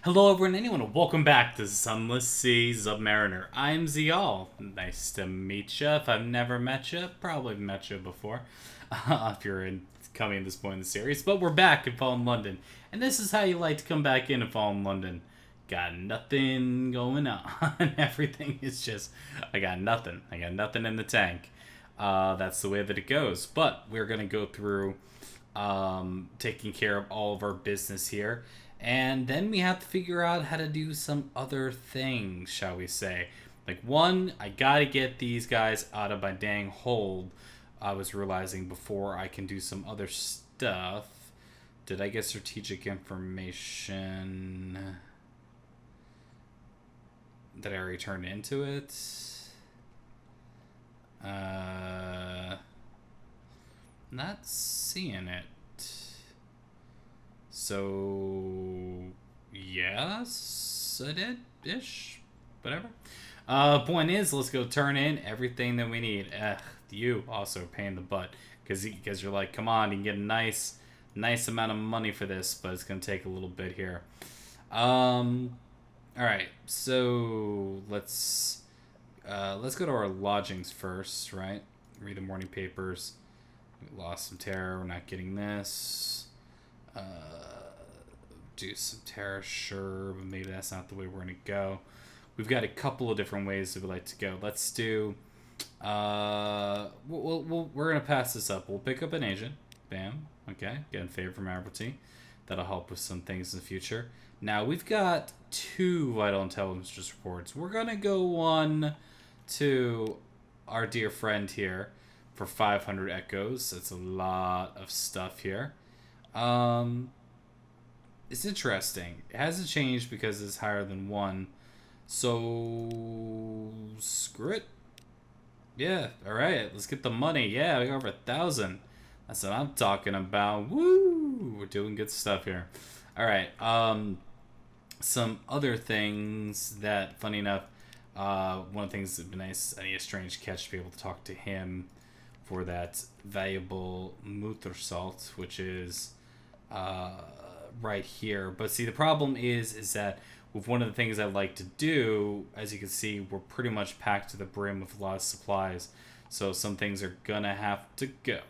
Hello everyone, anyone, and welcome back to Sunless Sea, Zubmariner. I'm Ziyal. Nice to meet you. If I've never met you, probably met you before. If you're coming at this point in the series. But we're back in Fallen London. And this is how you like to come back in Fallen London. Got nothing going on. Everything is just, I got nothing. I got nothing in the tank. That's the way that it goes. But we're going to go through taking care of all of our business here. And then we have to figure out how to do some other things, shall we say. Like, one, I gotta get these guys out of my dang hold. I was realizing before I can do some other stuff. Did I get strategic information? Did I already turn into it? Not seeing it. So, yes, I did, ish, whatever. Point is, let's go turn in everything that we need. You also are paying the butt, because you're like, come on, you can get a nice amount of money for this, but it's gonna take a little bit here. All right, so let's go to our lodgings first, right? Read the morning papers. We lost some terror. We're not getting this. Do some terror, sure, but maybe that's not the way we're gonna go. We've got a couple of different ways that we'd like to go. Let's do. We're gonna pass this up. We'll pick up an agent. Bam. Okay. Getting favor from Admiralty. That'll help with some things in the future. Now we've got 2 vital intelligence reports. We're gonna go one to our dear friend here for 500 echoes. That's a lot of stuff here. It's interesting. It hasn't changed because it's higher than 1. So screw it. Yeah, alright, let's get the money. Yeah, we got over 1,000. That's what I'm talking about. Woo! We're doing good stuff here. Alright, some other things that, funny enough, one of the things that'd be nice, I need a strange catch to be able to talk to him for that valuable Mutter salt, which is right here. But see, the problem is that with one of the things I like to do, as you can see, we're pretty much packed to the brim with a lot of supplies. So some things are gonna have to go.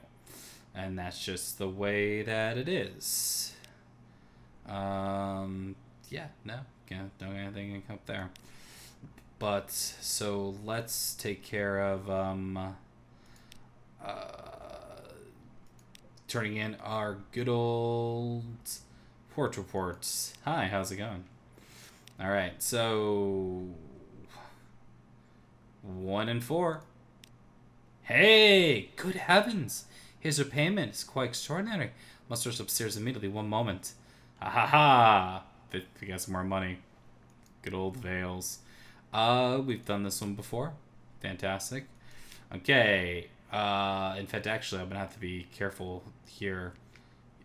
And that's just the way that it is. Yeah, no, can't do anything up there. But, so let's take care of, turning in our good old port reports. Hi, how's it going? Alright, so 1 and 4. Hey, good heavens! Here's your payment. It's quite extraordinary. Must rush upstairs immediately. One moment. Ha ha ha! We got some more money. Good old Vales. We've done this one before. Fantastic. Okay. In fact, actually, I'm gonna have to be careful here.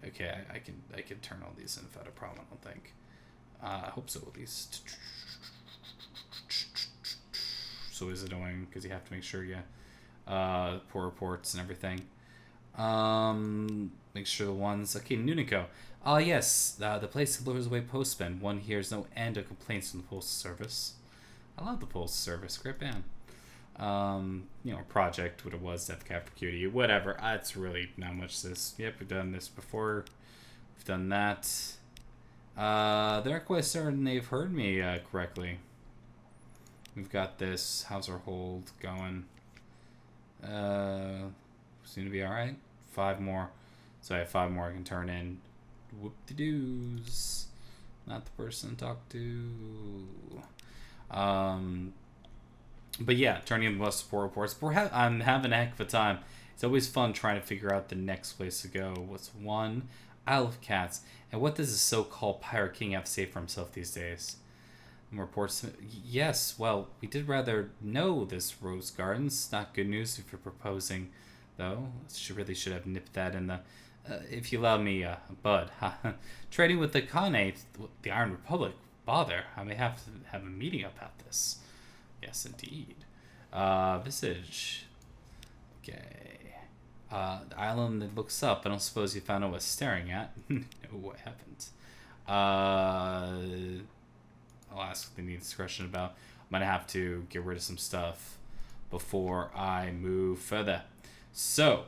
Okay, I can turn all these in without a problem. I don't think. I hope so, at least. So is annoying because you have to make sure you pour reports and everything. Make sure the ones. Okay, Nunico. Yes, the place lures away postmen. One hears no end of complaints from the postal service. I love the postal service. Great band. Project, what it was, Death Cab for Cutie, whatever. It's really not much this. Yep, we've done this before. We've done that. They're quite certain they've heard me correctly. We've got this. How's our hold going? Seem to be alright. 5 more. So I have 5 more I can turn in. Whoop-de-doos. Not the person to talk to. But yeah, turning in the bus support reports. I'm having a heck of a time. It's always fun trying to figure out the next place to go. What's one? Isle of Cats. And what does the so-called Pirate King have to say for himself these days? Reports. Yes, well, we did rather know this Rose Gardens. Not good news if you're proposing, though. Really should have nipped that in the... if you allow me, bud. Trading with the Khanate, the Iron Republic. Bother. I may have to have a meeting about this. Yes, indeed. Visage. Okay. The island that looks up. I don't suppose you found out what I was staring at. No, I haven't. ask what they need discretion about. I'm going to have to get rid of some stuff before I move further. So,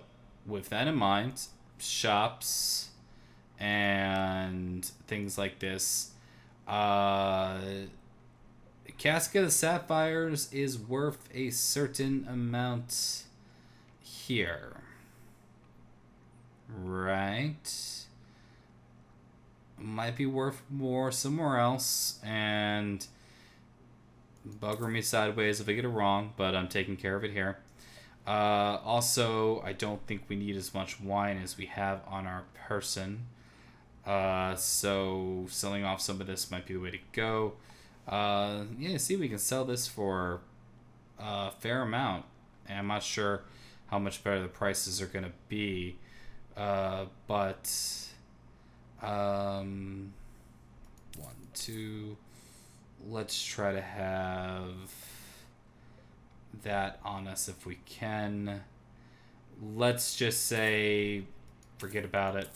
with that in mind, shops and things like this. Casket of Sapphires is worth a certain amount here. Right. Might be worth more somewhere else, and bugger me sideways if I get it wrong, but I'm taking care of it here. Also, I don't think we need as much wine as we have on our person. So selling off some of this might be the way to go. Yeah, see, we can sell this for a fair amount. And I'm not sure how much better the prices are going to be. But 1, 2, let's try to have that on us if we can. Let's just say forget about it.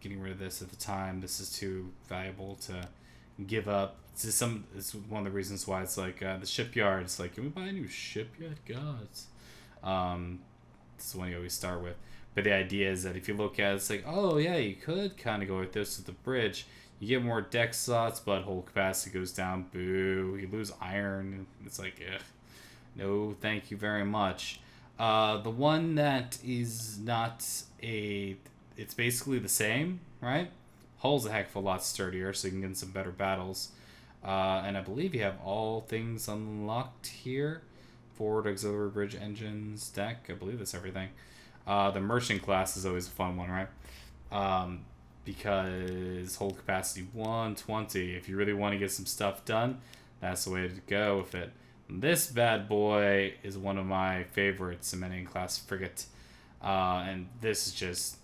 Getting rid of this at the time. This is too valuable to give up. It's one of the reasons why it's like the shipyard. It's like, can we buy a new shipyard? Gods. It's the one you always start with. But the idea is that if you look at it, it's like, oh yeah, you could kind of go with this with the bridge. You get more deck slots, but hull capacity goes down. Boo. You lose iron. It's like, ugh. No, thank you very much. The one that is not it's basically the same, right? Hull's a heck of a lot sturdier, so you can get in some better battles. And I believe you have all things unlocked here. Forward auxiliary bridge engines, deck, I believe that's everything. The merchant class is always a fun one, right? Because hull capacity 120. If you really want to get some stuff done, that's the way to go with it. This bad boy is one of my favorites, Cementing class frigate. And this is just,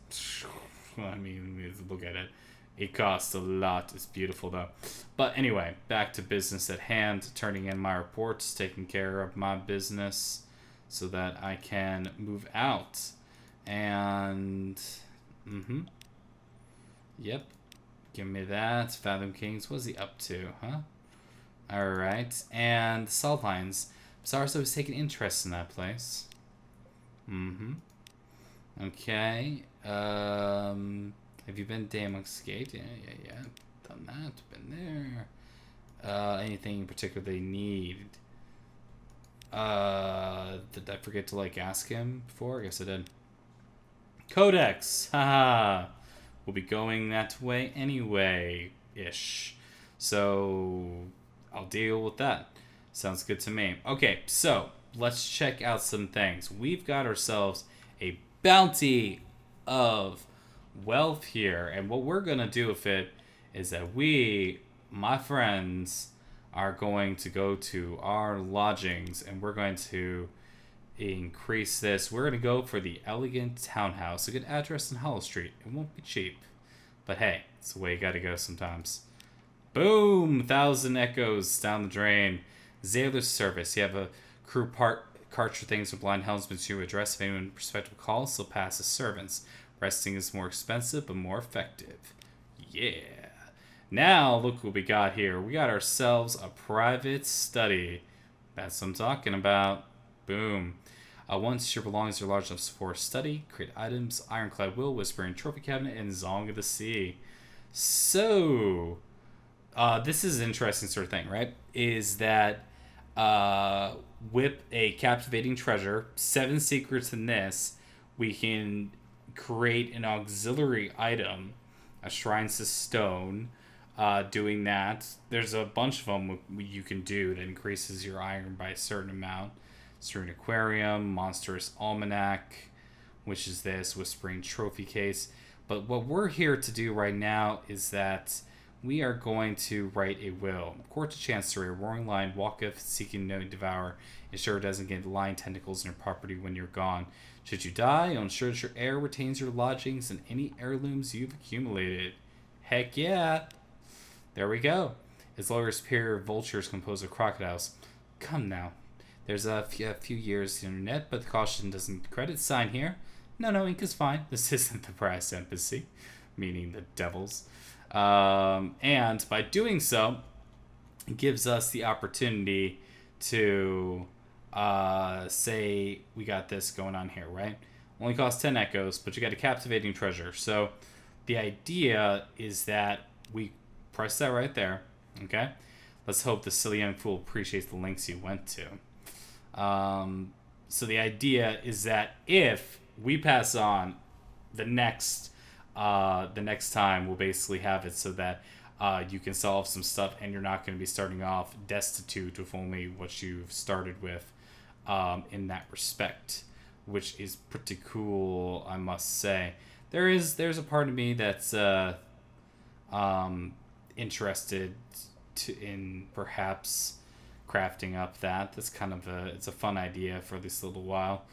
I mean, look at it. It costs a lot. It's beautiful though. But anyway, back to business at hand. Turning in my reports, taking care of my business so that I can move out. And, yep. Give me that. Fathom Kings. What's he up to, huh? Alright. And Salt Lines. Sarso has taken interest in that place. Okay. Have you been Damon's Gate? Yeah. Done that. Been there. Anything in particular they need? Did I forget to, ask him before? I guess I did. Codex! Haha! We'll be going that way anyway-ish. So, I'll deal with that. Sounds good to me. Okay, so, let's check out some things. We've got ourselves a bounty of wealth here, and what we're gonna do with it is that we, my friends, are going to go to our lodgings and we're going to increase this. We're gonna go for the elegant townhouse, a good address in Hollow Street. It won't be cheap, but hey, it's the way you gotta go sometimes. Boom! 1,000 echoes down the drain. Zayler's service. You have a crew cart for things with blind helmsmen to address if anyone prospective calls, they'll pass as servants. Resting is more expensive, but more effective. Yeah. Now, look what we got here. We got ourselves a private study. That's what I'm talking about. Boom. Once your belongings are large enough for a study, create items, Ironclad Will, Whispering Trophy Cabinet, and Song of the Sea. So, this is an interesting sort of thing, right? Is that with a captivating treasure, 7 secrets in this, we can create an auxiliary item, a Shrines to Stone. Doing that, there's a bunch of them you can do that increases your iron by a certain amount. Serene Aquarium, Monstrous Almanac, which is this, Whispering Trophy Case. But what we're here to do right now is that we are going to write a will. Court to Chancery, a roaring lion walketh, seeking no devour. Ensure it doesn't get lion tentacles in your property when you're gone. Should you die, ensure that your heir retains your lodgings and any heirlooms you've accumulated. Heck yeah! There we go. His lawyer's peer vultures composed of crocodiles. Come now. There's a few years in your net, but the caution doesn't credit sign here. No, ink is fine. This isn't the brass embassy, meaning the devils. And by doing so, it gives us the opportunity to say we got this going on here, right? Only costs 10 echoes, but you got a captivating treasure. So the idea is that we press that right there, okay? Let's hope the silly young fool appreciates the links you went to. So the idea is that if we pass on, the next time we'll basically have it so that you can solve some stuff and you're not going to be starting off destitute with only what you've started with in that respect, which is pretty cool, I must say. There's a part of me that's interested in perhaps crafting up that's kind of it's a fun idea for this little while.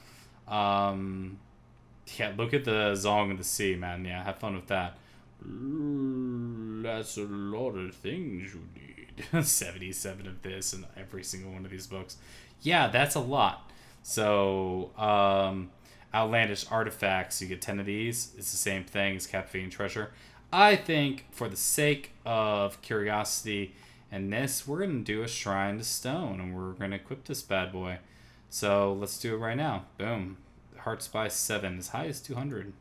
Yeah, look at the Song of the Sea, man. Yeah, have fun with that. That's a lot of things you need. 77 of this in every single one of these books. Yeah, that's a lot. So, outlandish artifacts, you get 10 of these. It's the same thing as captivating treasure. I think, for the sake of curiosity and this, we're going to do a shrine to stone, and we're going to equip this bad boy. So, let's do it right now. Boom. Hearts by 7, as high as 200.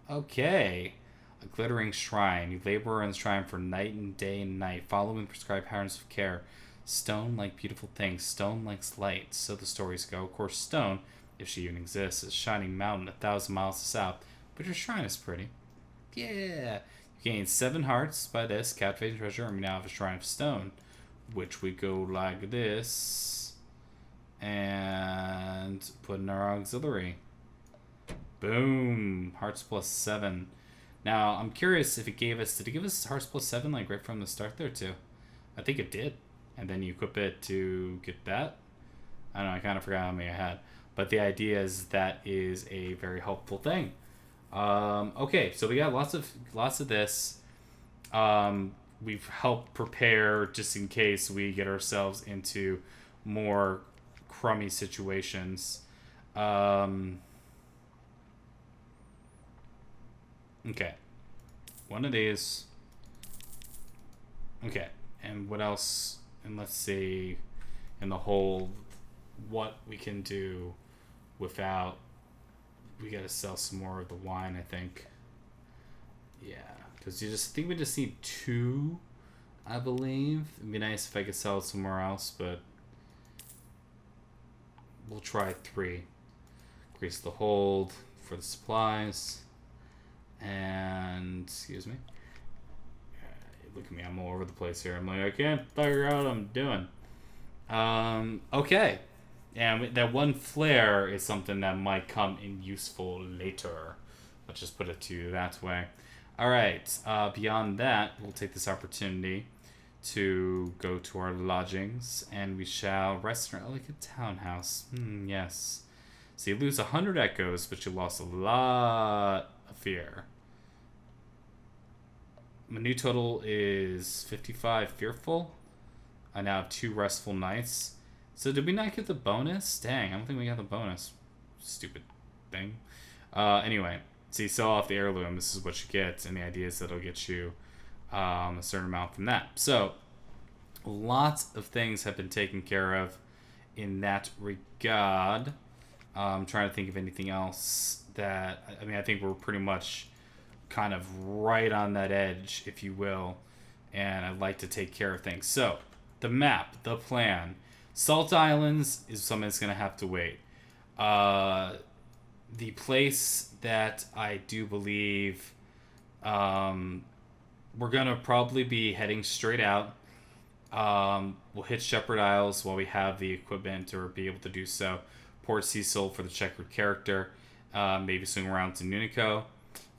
Okay. A glittering shrine. You labor in the shrine for night and day and night, following prescribed patterns of care. Stone like beautiful things. Stone likes light. So the stories go. Of course, stone, if she even exists, is a shining mountain 1,000 miles south. But your shrine is pretty. Yeah. You gain 7 hearts by this captivating treasure, and we now have a shrine of stone, which we go like this. And put in our auxiliary. Boom. Hearts plus 7. Now, I'm curious if it gave us... Did it give us hearts plus 7, like, right from the start there, too? I think it did. And then you equip it to get that. I don't know, I kind of forgot how many I had. But the idea is that is a very helpful thing. Okay, so we got lots of this. We've helped prepare just in case we get ourselves into more crummy situations. Okay. One of these. Okay. And what else? And let's see in the whole what we can do without... We gotta sell some more of the wine, I think. Yeah. Because I think we just need 2, I believe. It'd be nice if I could sell it somewhere else, but... We'll try 3. Increase the hold for the supplies. And, excuse me. Look at me, I'm all over the place here. I'm like, I can't figure out what I'm doing. Okay. And that 1 flare is something that might come in useful later. Let's just put it to you that way. Alright, beyond that, we'll take this opportunity to go to our lodgings, and we shall rest in our elegant townhouse. Yes. So you lose 100 echoes, but you lost a lot of fear. My new total is 55 fearful. I now have 2 restful nights. So did we not get the bonus? Dang, I don't think we got the bonus. Stupid thing. Anyway, so you sell off the heirloom. This is what you get, and the idea is that it'll get you a certain amount from that. So lots of things have been taken care of in that regard. I'm trying to think of anything else that... I mean, I think we're pretty much kind of right on that edge, if you will. And I'd like to take care of things. So, the map, the plan. Salt Islands is something that's going to have to wait. The place that I do believe... we're going to probably be heading straight out. We'll hit Shepherd Isles while we have the equipment or be able to do so. Port Cecil for the checkered character. Maybe swing around to Nunico.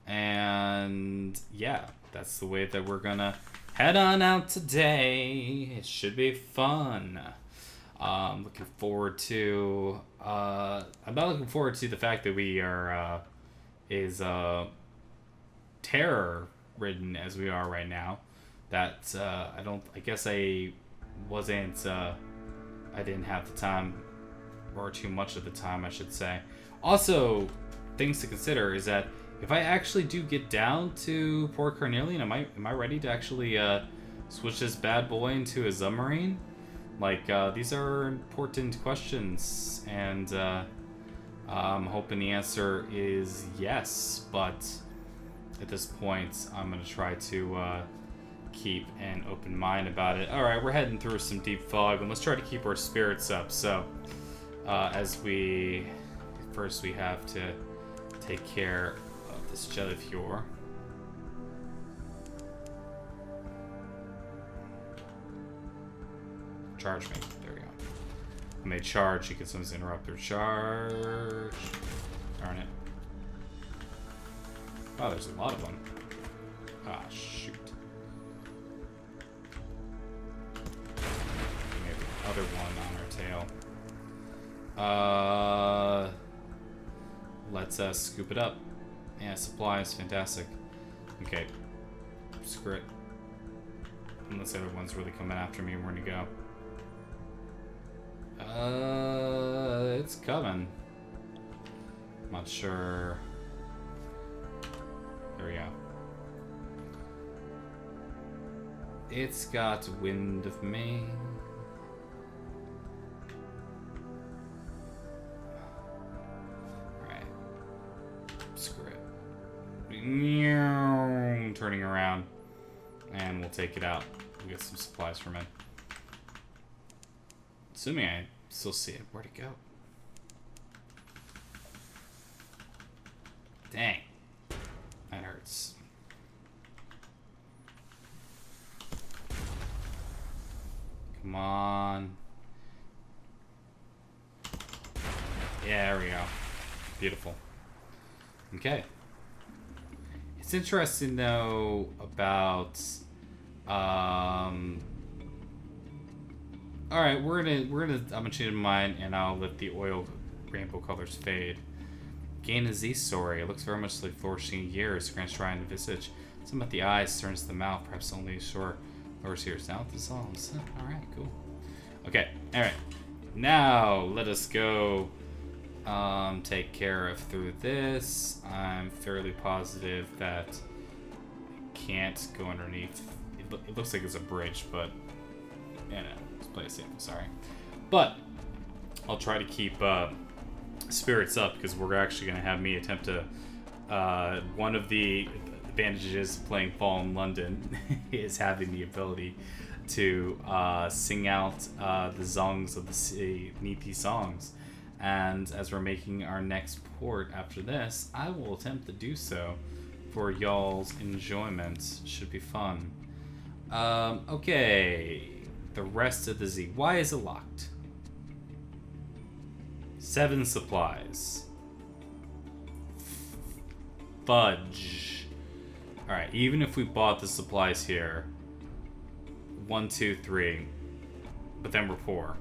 And yeah, that's the way that we're going to head on out today. It should be fun. Looking forward to... I'm not looking forward to the fact that we are... terror-ridden as we are right now. That I guess I wasn't... I didn't have the time, or too much of the time, I should say. Also, things to consider is that If I actually do get down to Port Carnelian, am I ready to actually switch this bad boy into a submarine? Like, these are important questions, and I'm hoping the answer is yes, but at this point, I'm going to try to keep an open mind about it. Alright, we're heading through some deep fog, and let's try to keep our spirits up. So, first we have to take care of this jellyfjord. Charge me. There we go. When they charge, you can sometimes interrupt their charge. Darn it. Wow, there's a lot of them. Ah, shoot. We have the other one on our tail. Let's scoop it up. Yeah, supplies, fantastic. Okay. Screw it. Unless the other one's really coming after me, we're gonna go. It's coming. I'm not sure. There we go. It's got wind of me. Alright. Screw it. Turning around. And we'll take it out. We'll get some supplies from it. Assuming I still see it. Where'd it go? Dang. That hurts. Come on. Yeah, there we go. Beautiful. Okay. It's interesting though about alright, I'm gonna change mine and I'll let the oil rainbow colors fade. Gain a Z story. It looks very much like flourishing years. Grand Shrine and visage. Some at the eyes, turns to the mouth, perhaps only shore lowers here. South is all. Alright, cool. Okay, alright. Now let us go take care of through this. I'm fairly positive that I can't go underneath. It looks like it's a bridge, but yeah, no, let's play it safe. I'm sorry. But I'll try to keep spirits up because we're actually going to have me attempt to one of the advantages of playing Fall in London is having the ability to sing out the songs of the sea, Neath songs. And as we're making our next port after this, I will attempt to do so for y'all's enjoyment. Should be fun. Okay, the rest of the Z. Why is it locked? 7 supplies. Fudge. Alright, even if we bought the supplies here, 1, 2, 3, but then we're poor.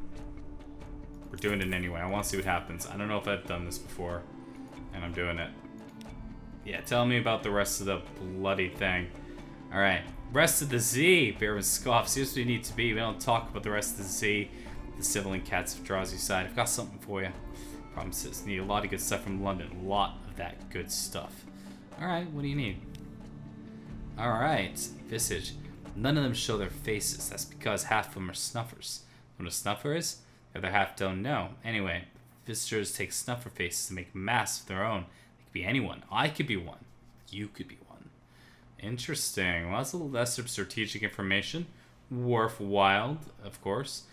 We're doing it anyway. I want to see what happens. I don't know if I've done this before, and I'm doing it. Yeah, tell me about the rest of the bloody thing. Alright, rest of the Z. Bear with scoffs. Here's what you need to be. We don't talk about the rest of the Z. The civil and cats of Drowsy side. I've got something for you. Promises. Need a lot of good stuff from London. A lot of that good stuff. Alright, what do you need? Alright, visage. None of them show their faces. That's because half of them are snuffers. What a snuffer is? The other half don't know. Anyway, visitors take snuffer faces to make masks of their own. They could be anyone. I could be one. You could be one. Interesting. Well, that's a little less of strategic information. Worthwhile, of course.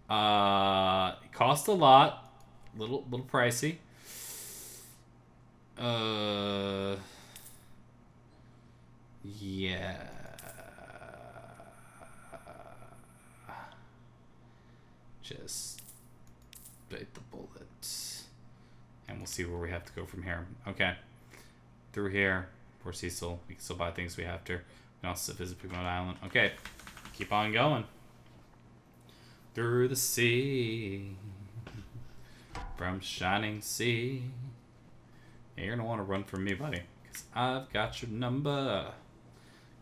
It cost a lot. Little pricey. Yeah. Just bite the bullet. And we'll see where we have to go from here. Okay. Through here. Port Cecil. We can still buy things we have to. We can also visit Pigment Island. Okay. Keep on going. Through the sea. From shining sea. Yeah, you're gonna want to run from me, buddy. Because I've got your number.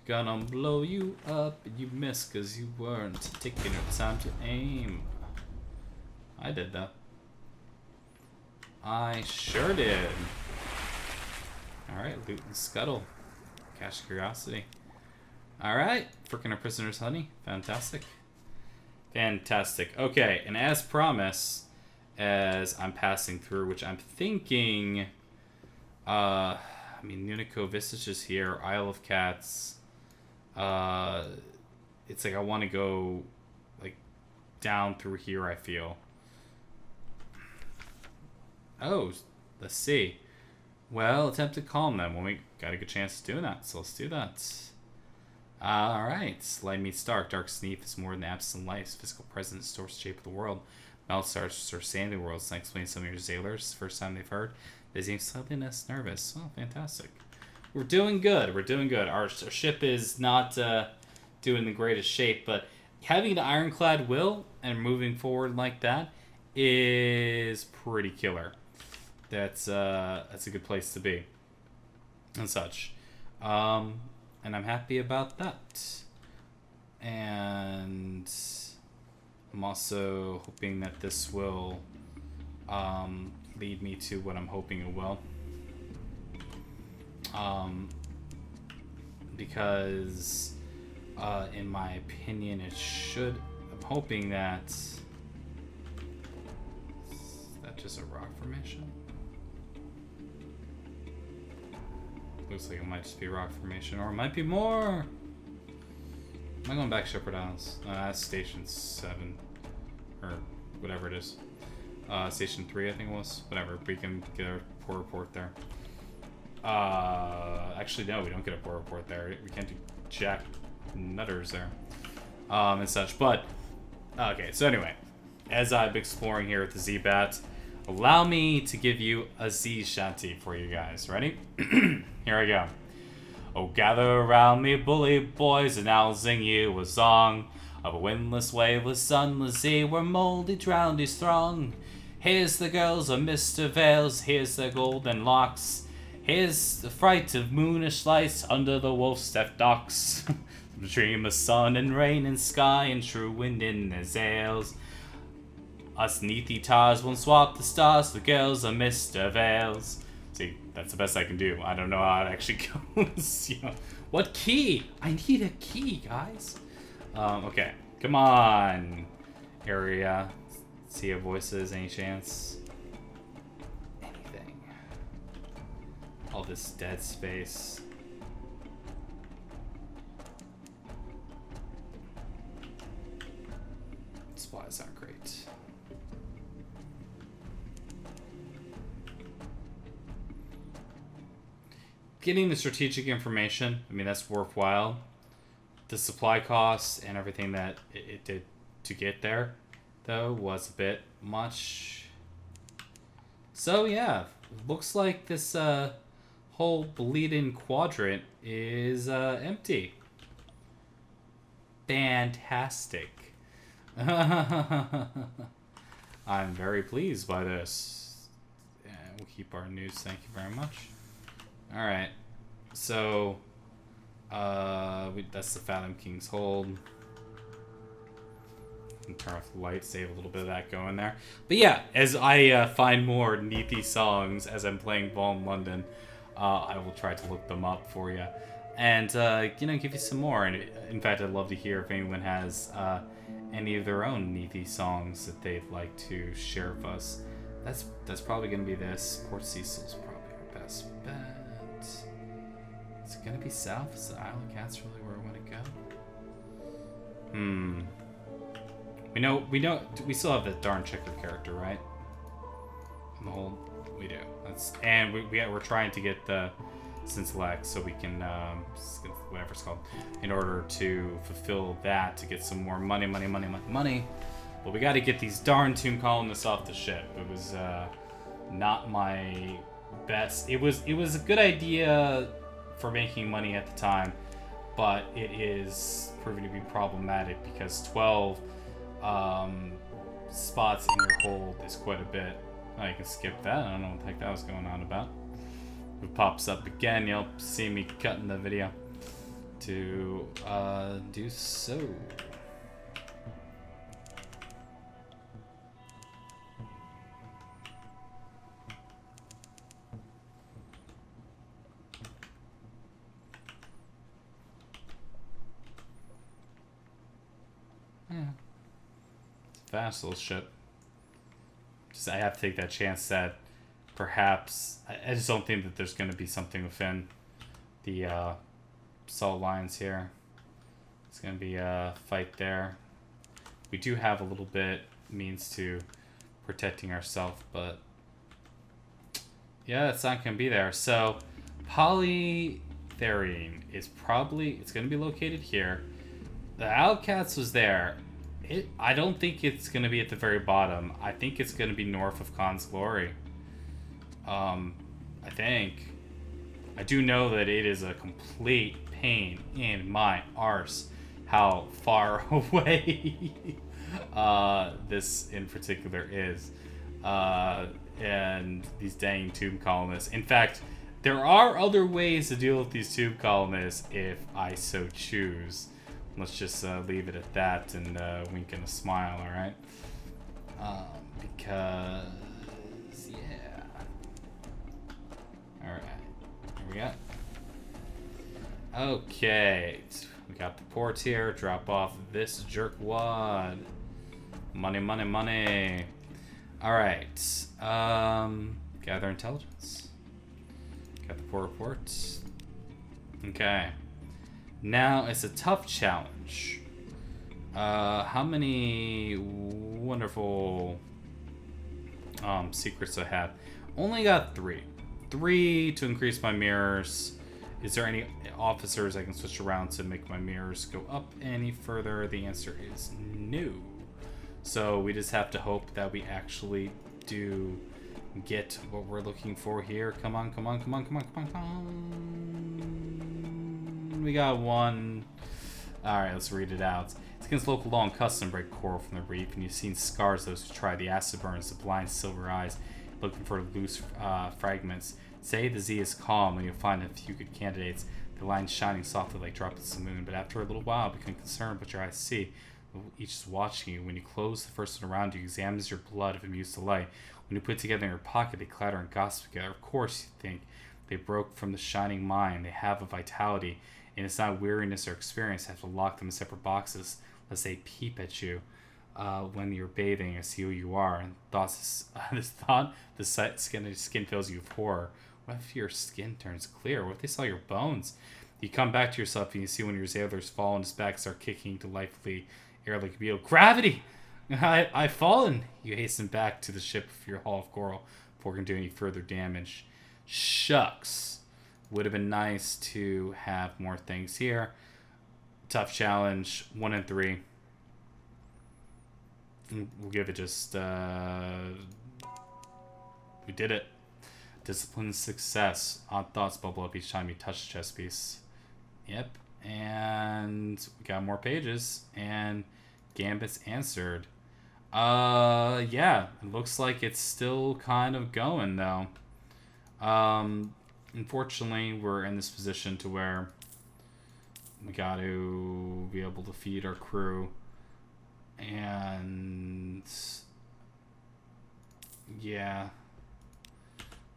Gonna blow you up and you miss because you weren't taking your time to aim. I did though. I sure did. Alright, loot and scuttle. Cash curiosity. Alright, freaking a prisoner's honey. Fantastic. Fantastic. Okay, and as promised, as I'm passing through, which I'm thinking, I mean, Nunico Vista's just here, Isle of Cats. It's like I want to go, like, down through here, I feel. Oh, let's see. Well, attempt to calm them when we got a good chance of doing that, so let's do that. Alright, light meets dark. Dark's Neath is more than absent light. Physical presence distorts the shape of the world. Melt stars are sandy worlds. Can explain some of your sailors. First time they've heard. They seem slightly less nervous. Oh, fantastic. We're doing good. We're doing good. Our ship is not doing the greatest shape, but having the ironclad will and moving forward like that is pretty killer. That's a good place to be and such. And I'm happy about that. And I'm also hoping that this will lead me to what I'm hoping it will. Because in my opinion it should. I'm hoping that... Is that just a rock formation? Looks like it might just be rock formation, or it might be more. Am I going back Shepherd Isles? That's Station 7, or whatever it is. Station 3, I think it was. Whatever, we can get a poor report there. Actually, no, we don't get a poor report there. We can't do jack nutters there, and such. But okay, so anyway, as I'm exploring here with the Z-Bat, allow me to give you a Z shanty for you guys. Ready? Here I go. Oh, gather around me, bully boys, and I'll sing you a song of a windless, waveless, sunless sea where moldy drownies throng. Here's the girls of Mr. Vales, here's their golden locks. Here's the fright of moonish lights under the wolf-stepped docks. The dream of sun and rain and sky and true wind in their sails. Us Neathy tars won't swap the stars for girls of Mr. Vales. See, that's the best I can do. I don't know how it actually goes. You know, what key? I need a key, guys. Okay, come on, area. See your voices. Any chance? Anything? All this dead space. Supplies aren't great. Getting the strategic information, I mean, that's worthwhile. The supply costs and everything that it did to get there, though, was a bit much. So, yeah, looks like this whole bleeding quadrant is empty. Fantastic. I'm very pleased by this. And we'll keep our news, thank you very much. Alright, so, that's the Fathom King's Hold. And turn off the light, save a little bit of that going there. But yeah, as I find more Neathy songs as I'm playing Ball in London, I will try to look them up for you. And, you know, give you some more. And in fact, I'd love to hear if anyone has any of their own Neathy songs that they'd like to share with us. That's probably going to be this. Port Cecil's probably our best bet. Is it gonna be south? Is the Isle of Cats really where I want to go? We still have that darn checker character, right? In the whole, we do. And we're trying to get the Scintillax so we can, whatever it's called, in order to fulfill that, to get some more money. But we got to get these darn tomb colonists off the ship. It was not my best. It was a good idea for making money at the time, but it is proving to be problematic because 12 spots in your hold is quite a bit. Oh, you can skip that. I don't know what the heck that was going on about. If it pops up again, you'll see me cutting the video to do so. Yeah. It's a fast little ship. Just, I have to take that chance that perhaps... I just don't think that there's going to be something within the salt lines here. It's going to be a fight there. We do have a little bit means to protecting ourselves, but yeah, it's not going to be there. So polytherine is probably, it's going to be located here. The Outcast was there. I don't think it's going to be at the very bottom. I think it's going to be north of Khan's Glory. I think. I do know that it is a complete pain in my arse how far away this in particular is. And these dang tube colonists. In fact, there are other ways to deal with these tube colonists if I so choose. Let's just leave it at that and wink and a smile, alright? Because, yeah. Alright, here we go. Okay, we got the port here. Drop off this jerkwad. Money, money, money. Alright, gather intelligence. Got the port reports. Okay. Now, it's a tough challenge. How many wonderful secrets I have? Only got 3. 3 to increase my mirrors. Is there any officers I can switch around to make my mirrors go up any further? The answer is no. So we just have to hope that we actually do get what we're looking for here. Come on, come on, come on, come on, come on, come on. We got 1. Alright, let's read it out. It's against local law and custom break coral from the reef, and you've seen scars those who try the acid burns, the blind silver eyes, looking for loose fragments. Say the Z is calm, and you'll find a few good candidates. The line shining softly like droplets of the moon, but after a little while, become concerned what your eyes see. Each is watching you. When you close, the first one around you examines your blood if amused to light. When you put it together in your pocket, they clatter and gossip together. Of course, you think they broke from the shining mine. They have a vitality, and it's not weariness or experience. You have to lock them in separate boxes lest they peep at you when you're bathing and see who you are. And the skin fills you with horror. What if your skin turns clear? What if they saw your bones? You come back to yourself and you see one of your sailors fall on his back, start kicking to lively air like a beetle. Gravity! I've fallen! You hasten back to the ship with your hull of coral before you can do any further damage. Shucks. Would have been nice to have more things here. Tough challenge. 1 and 3. We'll give it just... we did it. Discipline success. Odd thoughts bubble up each time you touch the chess piece. Yep. And we got more pages. And Gambit's answered. Yeah. It looks like it's still kind of going, though. Unfortunately, we're in this position to where we got to be able to feed our crew. And... yeah.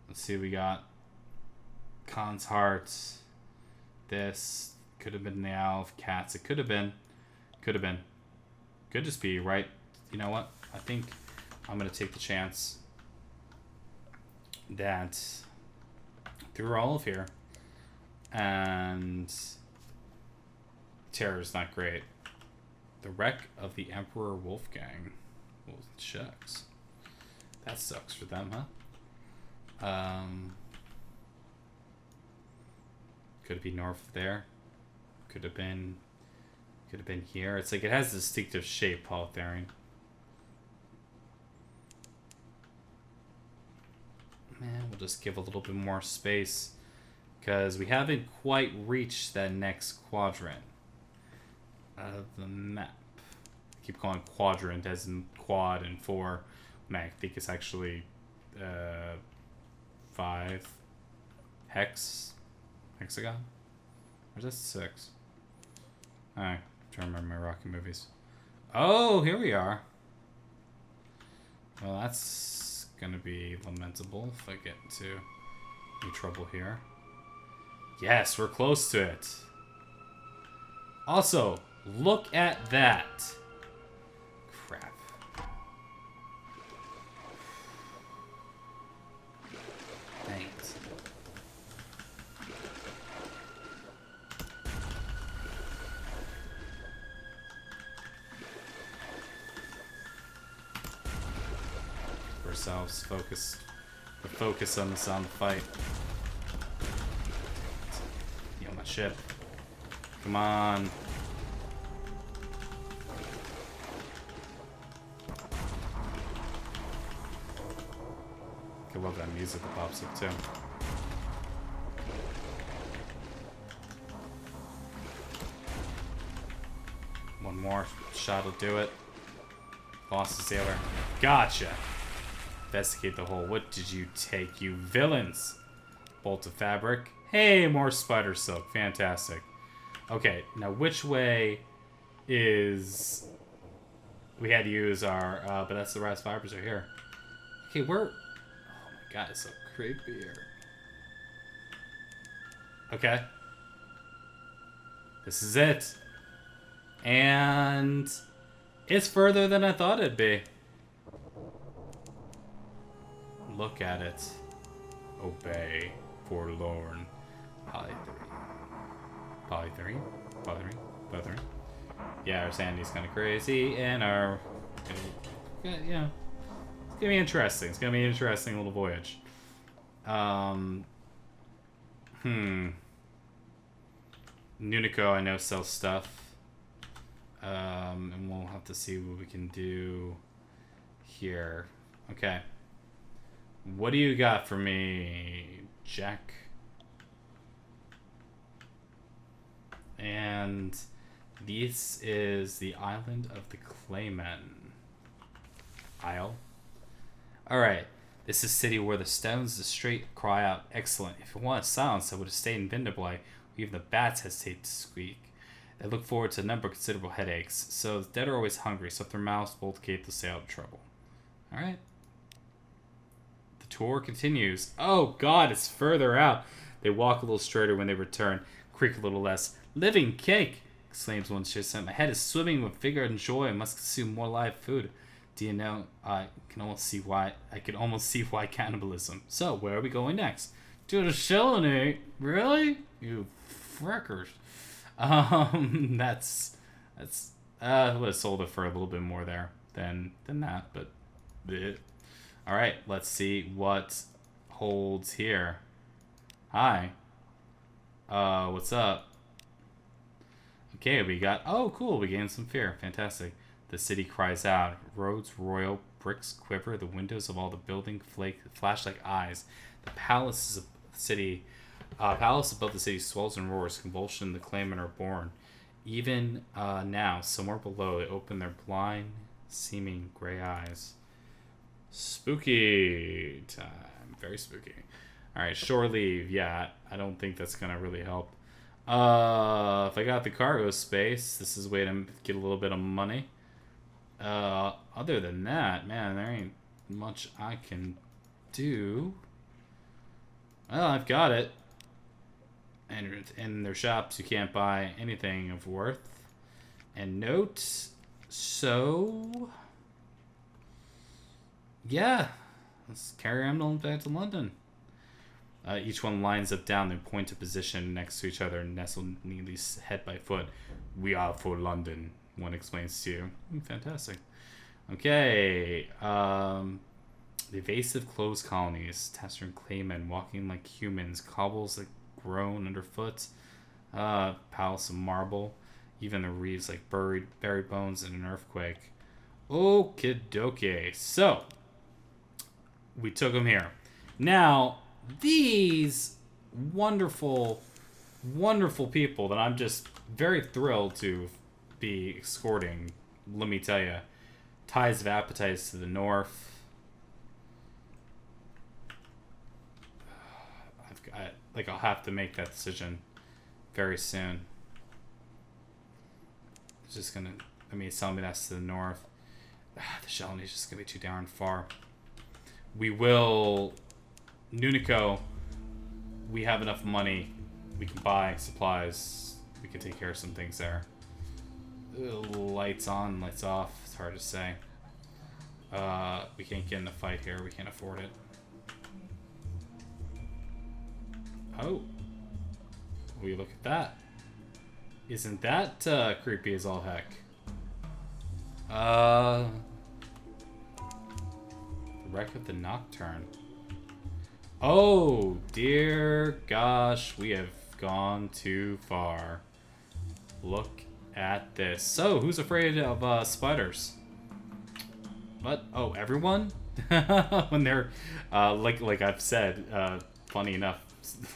Let's see, we got Khan's Hearts. This could have been the Owl of Cats. It could have been. Could have been. Could just be, right? You know what? I think I'm going to take the chance that through all of here, and terror's not great. The wreck of the Emperor Wolfgang. Well, shucks. That sucks for them, huh? Could it be north of there? Could have been here. It's like it has a distinctive shape, polytherine. Man, we'll just give a little bit more space because we haven't quite reached that next quadrant of the map. I keep calling quadrant as in quad and 4. Man, I think it's actually 5 hexagon, or is that 6? Alright, trying to remember my Rocky movies. Oh, here we are. Well, that's gonna be lamentable if I get into any trouble here. Yes, we're close to it. Also, look at that. ourselves. Focus. Focus on the fight. Yo, my ship. Come on. I love that music that pops up too. One more shot will do it. Lost the sailor. Gotcha. Investigate the hole. What did you take, you villains? Bolt of fabric. Hey, more spider silk. Fantastic. Okay, now which way is... We had to use our... but that's the rest fibers are here. Okay, we're... Oh my god, it's so creepy here. Okay. This is it. And... It's further than I thought it'd be. Look at it. Obey. Forlorn. Poly 3. Poly 3? Poly 3? Poly 3? Yeah, our sanity's kind of crazy, and our... Yeah. It's gonna be interesting. It's gonna be an interesting little voyage. Nunico, I know, sells stuff. And we'll have to see what we can do here. Okay. What do you got for me, Jack? And this is the island of the Claymen. Isle. Alright. This is a city where the stones, the straight cry out, excellent. If it wanted silence, I would have stayed in Vindably. Even the bats hesitate to squeak. They look forward to a number of considerable headaches, so the dead are always hungry, so if their mouths both gape, they'll stay out of trouble. Alright. The tour continues. Oh god, it's further out. They walk a little straighter when they return, creak a little less. Living cake! Exclaims one citizen. My head is swimming with vigor and joy. I must consume more live food. Do you know, I can almost see why cannibalism. So, where are we going next? To the Shelonate? Really? You frickers. That's I would have sold it for a little bit more there than that, but alright, let's see what holds here. Hi. What's up? Okay, we got, oh cool, we gained some fear. Fantastic. The city cries out. Roads royal, bricks quiver, the windows of all the building flash like eyes. The palace above the city swells and roars. Convulsion, the Claymen are born. Even now, somewhere below, they open their blind, seeming gray eyes. Spooky time. Very spooky. Alright, shore leave. Yeah, I don't think that's gonna really help. If I got the cargo space, this is a way to get a little bit of money. Other than that, man, there ain't much I can do. Well, I've got it. And in their shops, you can't buy anything of worth. And note, so... Yeah, let's carry on back to London. Each one lines up down and point to position next to each other and nestle neatly head by foot. We are for London, one explains to you. Fantastic. Okay, the evasive closed colonies, Taciturn Claymen walking like humans, cobbles that groan underfoot, palace of marble, even the reefs like buried bones in an earthquake. Okie dokie. So, we took them here. Now, these wonderful, wonderful people that I'm just very thrilled to be escorting, let me tell you, ties of appetites to the north. I'll have to make that decision very soon. It's just gonna, it's telling me that's to the north. The Shelonate is just gonna be too darn far. We will, Nunico, we have enough money. We can buy supplies. We can take care of some things there. Lights on, lights off. It's hard to say. We can't get in a fight here. We can't afford it. Oh. Will you look at that? Isn't that creepy as all heck? wreck of the Nocturne. Oh, dear gosh, we have gone too far. Look at this. So, who's afraid of spiders? What? Oh, everyone? When they're, like I've said, funny enough,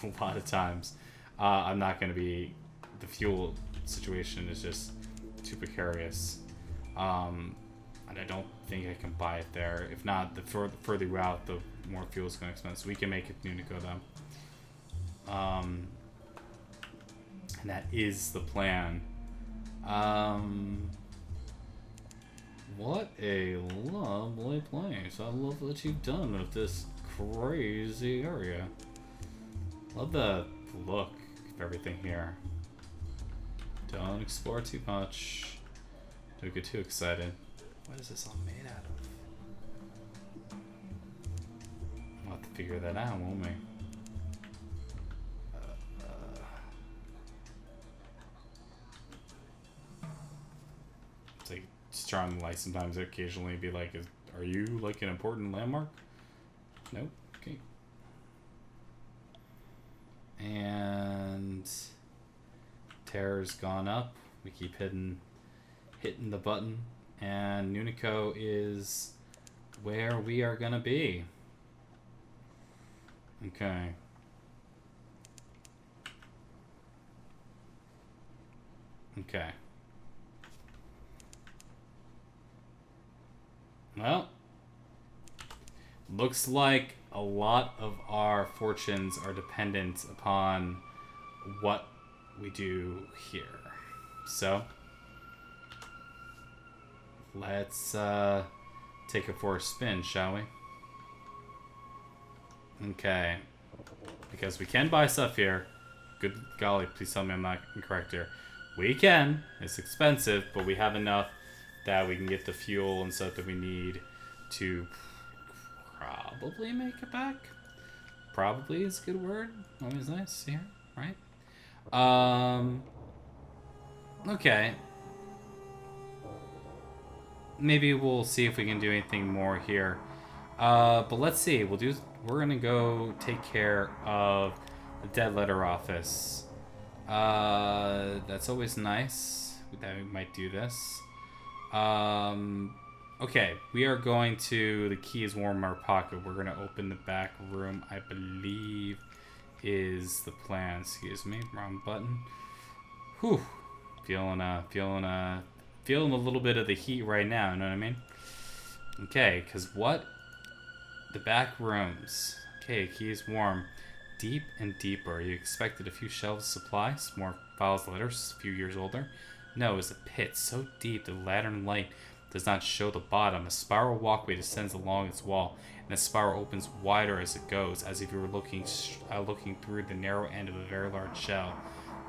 a lot of times, I'm not going to be, the fuel situation is just too precarious. And I don't think I can buy it there. If not, the further route, the more fuel is going to expend. So we can make it Nunico though. And that is the plan. What a lovely place. I love what you've done with this crazy area. Love the look of everything here. Don't explore too much. Don't get too excited. What is this all made out of? We'll have to figure that out, won't we? It's like just turn on the light sometimes. Occasionally be like, are you like an important landmark? Nope. Okay. And terror's gone up. We keep hitting the button, and Nunico is where we are gonna be. Okay. Okay. Well, looks like a lot of our fortunes are dependent upon what we do here. So, let's take it for a spin, shall we? Okay. Because we can buy stuff here. Good golly, please tell me I'm not incorrect here. We can. It's expensive, but we have enough that we can get the fuel and stuff that we need to probably make it back. Probably is a good word. Always nice here, right? Okay. Maybe we'll see if we can do anything more here. But let's see. We're gonna go take care of the dead letter office. That's always nice that we might do this. Okay, we are going to, the key is warm in our pocket. We're gonna open the back room, I believe is the plan. Excuse me, wrong button. Whew. Feeling a little bit of the heat right now, you know what I mean? Okay, because what? The back rooms. Okay, key is warm. Deep and deeper. You expected a few shelves of supplies, more files, letters, a few years older. No, it's a pit so deep the lantern light does not show the bottom. A spiral walkway descends along its wall, and the spiral opens wider as it goes, as if you were looking through the narrow end of a very large shell.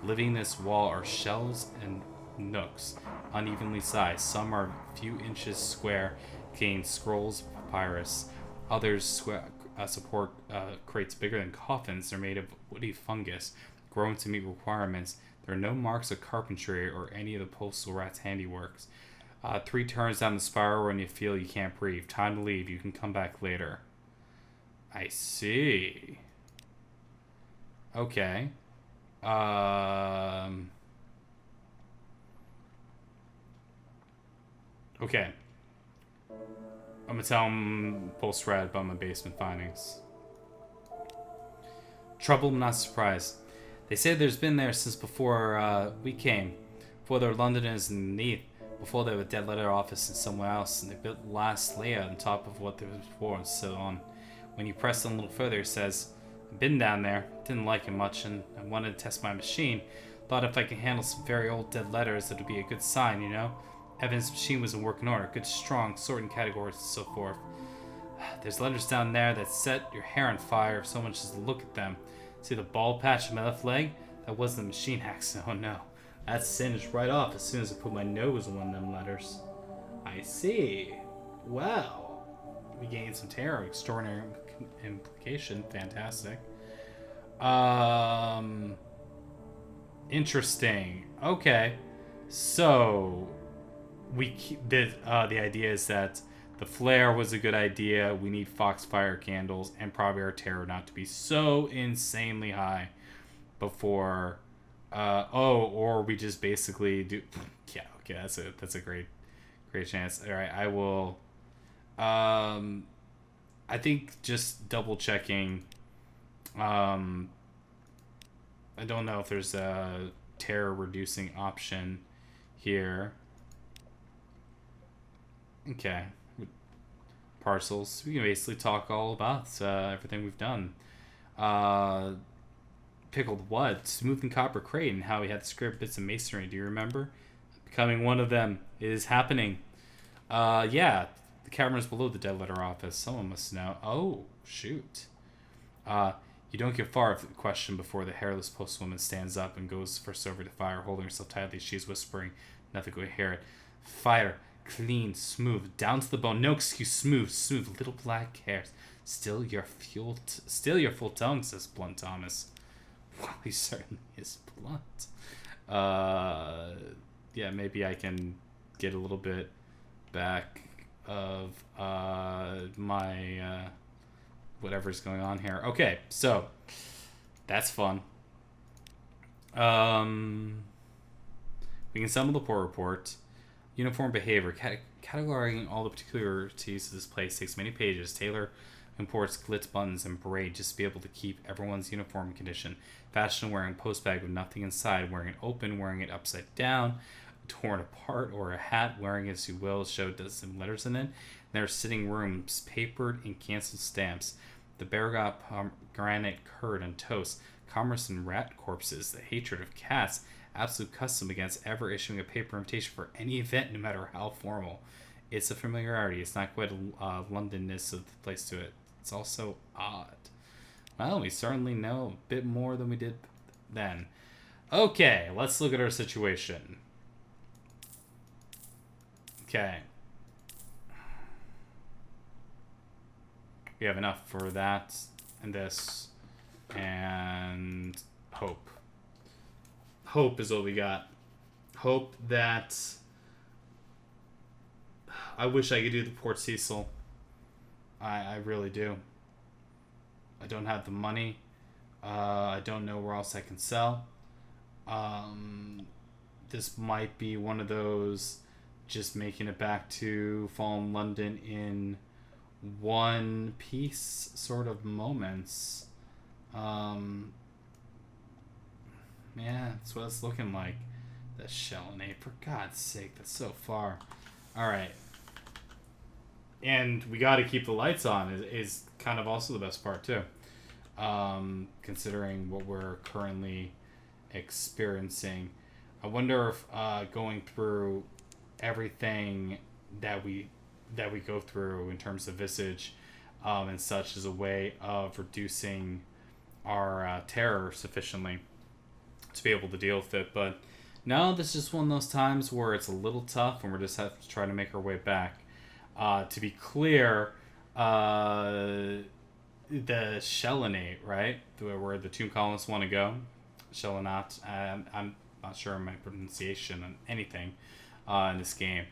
Living this wall are shelves and nooks, unevenly sized. Some are a few inches square, containing scrolls of papyrus. Others support crates bigger than coffins. They're made of woody fungus, grown to meet requirements. There are no marks of carpentry or any of the postal rat's handiworks. 3 turns down the spiral when you feel you can't breathe. Time to leave. You can come back later. I see. Okay. Okay. I'm gonna tell him post-rat about my basement findings. Trouble, I'm not surprised. They say there's been there since before we came. Before there were Londoners in Neath. Before there was a dead letter office and somewhere else. And they built the last layer on top of what there was before and so on. When you press it a little further, it says, I've been down there. Didn't like it much and I wanted to test my machine. Thought if I could handle some very old dead letters, it would be a good sign, you know? Evan's machine was in working order. Good, strong, sorting categories and so forth. There's letters down there that set your hair on fire if so much as to look at them. See the bald patch on my left leg? That wasn't the machine accident. Oh no. That singed right off as soon as I put my nose on one of them letters. I see. Well, we gained some terror. Extraordinary implication. Fantastic. Interesting. Okay. So, the idea is that The flare was a good idea. We need foxfire candles and probably our terror not to be so insanely high before. Or we just basically do. Yeah, okay, that's a great chance. All right, I will. I think just double checking. I don't know if there's a terror reducing option here. Okay. Parcels. We can basically talk all about everything we've done. Pickled what? Smooth and copper crate and how we had to scrape bits of masonry. Do you remember? Becoming one of them is happening. Yeah. The camera's below the dead letter office. Someone must know. Oh, shoot. You don't get far of the question before the hairless postwoman stands up and goes first over to fire, holding herself tightly. She's whispering. Nothing could hear it. Fire. Clean, smooth, down to the bone. No excuse. Smooth, little black hairs. Still your full tongue, says Blunt Thomas. Well, he certainly is blunt. Yeah, maybe I can get a little bit back of my whatever's going on here. Okay, so that's fun. We can summon the poor report. Uniform behavior. Categorizing all the particularities of this place takes many pages. Taylor imports glitz buttons and braid just to be able to keep everyone's uniform condition. Fashion wearing postbag with nothing inside, wearing it open, wearing it upside down, torn apart, or a hat, wearing it as you will, show some letters in it. And there are sitting rooms papered in canceled stamps. The Bergot granite curd and toast, commerce in rat corpses, the hatred of cats, absolute custom against ever issuing a paper invitation for any event, no matter how formal. It's a familiarity. It's not quite a Londonness of the place to it. It's also odd. Well, we certainly know a bit more than we did then. Okay, let's look at our situation. Okay. We have enough for that and this and hope. Hope is what we got. Hope that I wish I could do the Port Cecil. I really do. I don't have the money. I don't know where else I can sell. This might be one of those just making it back to Fallen London in one piece sort of moments. Yeah, that's what it's looking like. The Shellenate, for God's sake, that's so far. Alright. And we gotta keep the lights on is kind of also the best part too. Considering what we're currently experiencing. I wonder if going through everything that we go through in terms of visage and such is a way of reducing our terror sufficiently to be able to deal with it. But no, this is just one of those times where it's a little tough and we're just have to try to make our way back. To be clear, the Shellenate, right? Where the tomb colonists want to go. Shellenate. I'm not sure of my pronunciation on anything in this game.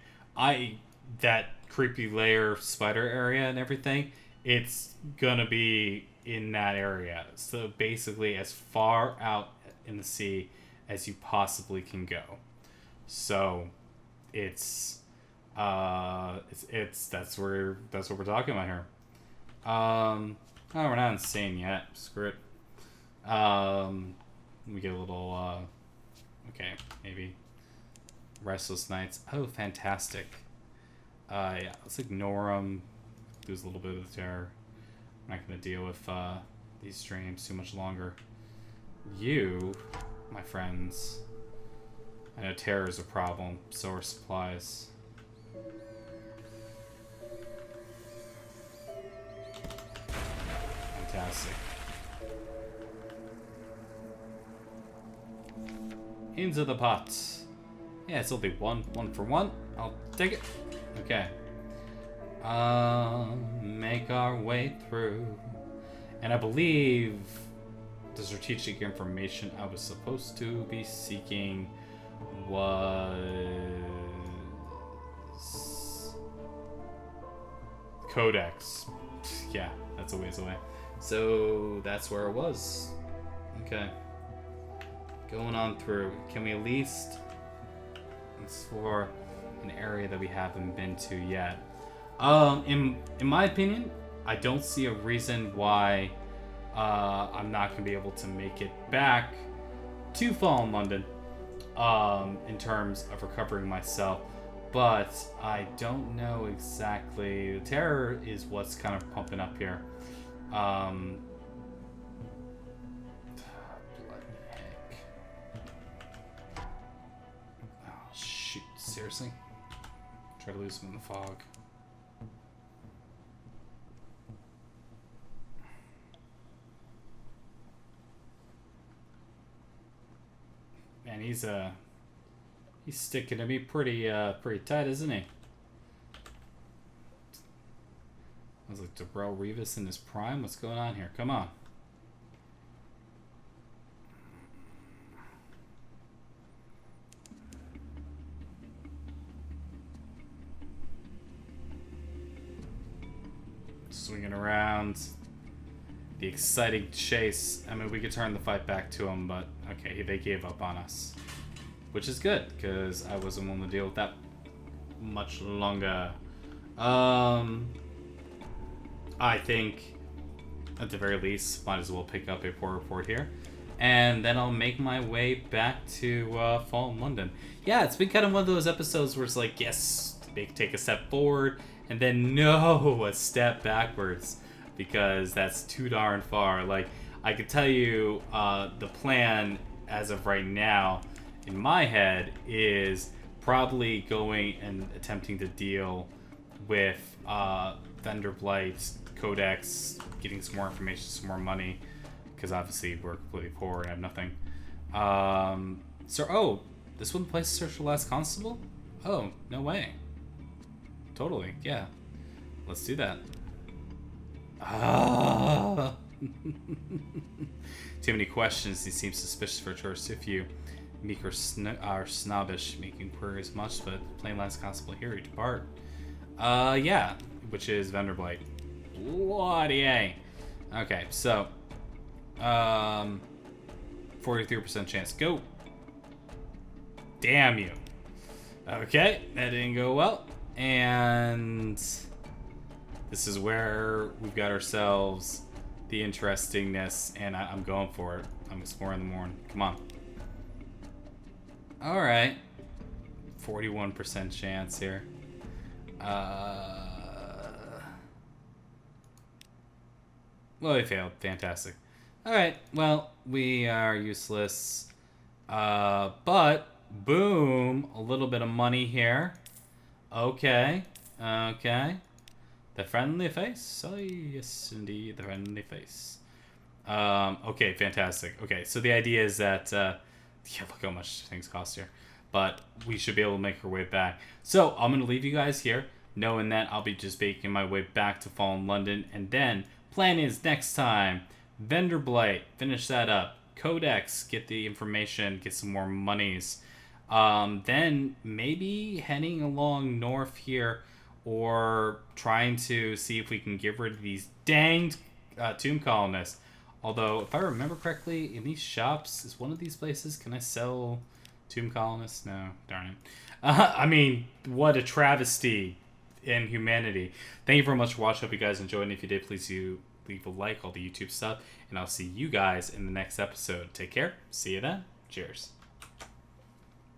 That creepy layer spider area and everything, it's gonna be in that area. So basically as far out in the sea as you possibly can go. So it's that's what we're talking about here. Oh, we're not insane yet. Screw it. We get a little okay, maybe Restless Nights. Oh, fantastic. Yeah, let's ignore them. Lose a little bit of the terror. I'm not going to deal with these streams too much longer. You, my friends, I know terror is a problem, so are supplies. Fantastic. Into the pot. Yeah, it's only one for one. I'll take it. Okay. Make our way through. And I believe the strategic information I was supposed to be seeking was Codex. Yeah, that's a ways away. So that's where it was. Okay. Going on through. Can we at least explore an area that we haven't been to yet? In my opinion, I don't see a reason why I'm not gonna be able to make it back to Fallen London in terms of recovering myself. But I don't know exactly. The terror is what's kind of pumping up here. Bloody heck. Oh, shoot. Seriously? Try to lose him in the fog. Man, he's sticking to me pretty tight, isn't he? I was like, Darrell Revis in his prime? What's going on here? Come on. Swinging around. The exciting chase. I mean, we could turn the fight back to them, but okay, they gave up on us. Which is good, because I wasn't willing to deal with that much longer. I think, at the very least, might as well pick up a poor report here. And then I'll make my way back to Fallen London. Yeah, it's been kind of one of those episodes where it's like, yes, take a step forward, and then no, a step backwards. Because that's too darn far. Like, I could tell you the plan as of right now in my head is probably going and attempting to deal with vendor blight, codex, getting some more information, some more money, because obviously we're completely poor and have nothing. Oh, this one place to search for last constable? Oh, no way. Totally, yeah. Let's do that. Too many questions. He seems suspicious for a tourist. If you meek or are snobbish, making queries much, but plain last constable here, you depart. Yeah, which is vendor blight. Bloody A. Okay, so 43% chance. Go. Damn you. Okay, that didn't go well. And this is where we've got ourselves the interestingness, and I'm going for it. I'm exploring the morning. Come on. All right. 41% chance here. Well, we failed. Fantastic. All right. Well, we are useless. But boom, a little bit of money here. Okay. Okay. The friendly face? Oh, yes, indeed, the friendly face. Okay, fantastic. Okay, so the idea is that, yeah, look how much things cost here. But we should be able to make our way back. So, I'm going to leave you guys here, knowing that I'll be just making my way back to Fallen London. And then, plan is next time, Vendor Blight, finish that up. Codex, get the information, get some more monies. Then, maybe heading along north here, or trying to see if we can get rid of these danged tomb colonists. Although, if I remember correctly, in these shops, is one of these places, can I sell tomb colonists? No, darn it. I mean, what a travesty in humanity. Thank you very much for watching. Hope you guys enjoyed. And if you did, please leave a like, all the YouTube stuff. And I'll see you guys in the next episode. Take care. See you then. Cheers.